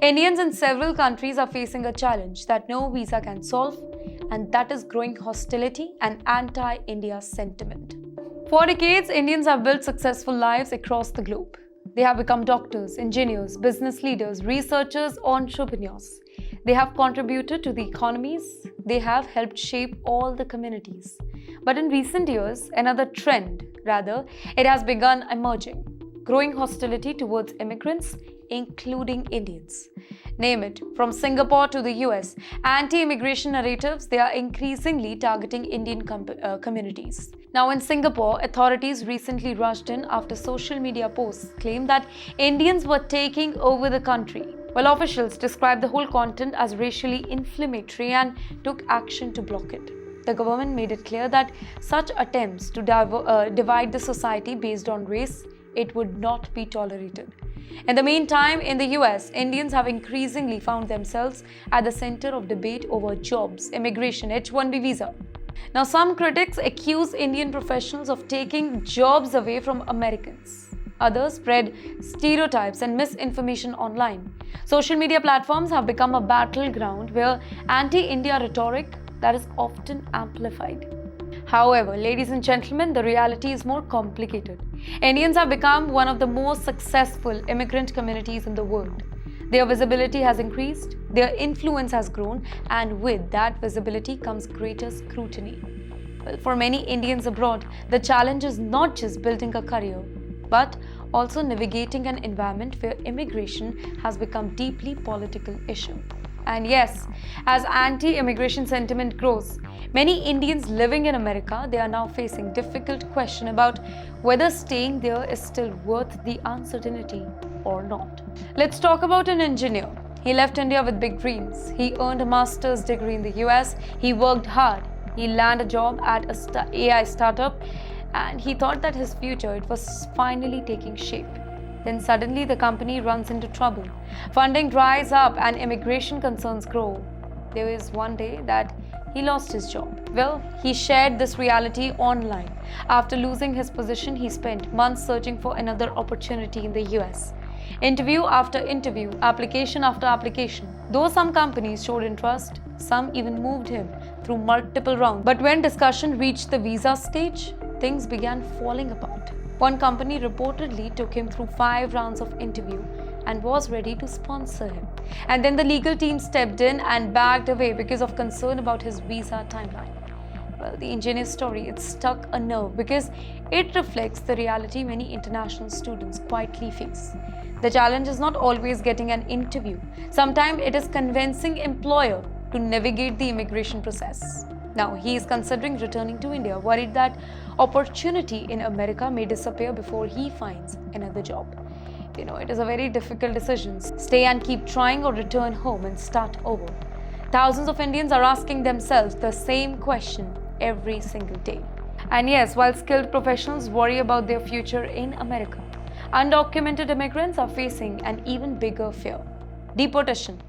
Indians in several countries are facing a challenge that no visa can solve, and that is growing hostility and anti-India sentiment. For decades, Indians have built successful lives across the globe. They have become doctors, engineers, business leaders, researchers, entrepreneurs. They have contributed to the economies. They have helped shape all the communities. But in recent years, another trend, it has begun emerging. Growing hostility towards immigrants, including Indians. Name it, from Singapore to the US, anti-immigration narratives, they are increasingly targeting Indian communities. Now in Singapore, authorities recently rushed in after social media posts claimed that Indians were taking over the country, while officials described the whole content as racially inflammatory and took action to block it. The government made it clear that such attempts to divide the society based on race, it would not be tolerated. In the meantime, in the US, Indians have increasingly found themselves at the center of debate over jobs, immigration, H-1B visa. Now, some critics accuse Indian professionals of taking jobs away from Americans. Others spread stereotypes and misinformation online. Social media platforms have become a battleground where anti-India rhetoric that is often amplified. However, ladies and gentlemen, the reality is more complicated. Indians have become one of the most successful immigrant communities in the world. Their visibility has increased, their influence has grown, and with that visibility comes greater scrutiny. Well, for many Indians abroad, the challenge is not just building a career, but also navigating an environment where immigration has become a deeply political issue. And yes, as anti-immigration sentiment grows, many Indians living in America, they are now facing difficult question about whether staying there is still worth the uncertainty or not. Let's talk about an engineer. He left India with big dreams. He earned a master's degree in the US. He worked hard. He landed a job at an AI startup, and he thought that his future, it was finally taking shape. Then suddenly the company runs into trouble. Funding dries up and immigration concerns grow. There was one day that he lost his job. Well, he shared this reality online. After losing his position, he spent months searching for another opportunity in the US. Interview after interview, application after application. Though some companies showed interest, some even moved him through multiple rounds. But when discussion reached the visa stage, things began falling apart. One company reportedly took him through 5 rounds of interview and was ready to sponsor him. And then the legal team stepped in and backed away because of concern about his visa timeline. Well, the engineer's story, it struck a nerve because it reflects the reality many international students quietly face. The challenge is not always getting an interview. Sometimes it is convincing employer to navigate the immigration process. Now, he is considering returning to India, worried that opportunity in America may disappear before he finds another job. It is a very difficult decision. Stay and keep trying or return home and start over. Thousands of Indians are asking themselves the same question every single day. And yes, while skilled professionals worry about their future in America, undocumented immigrants are facing an even bigger fear: deportation.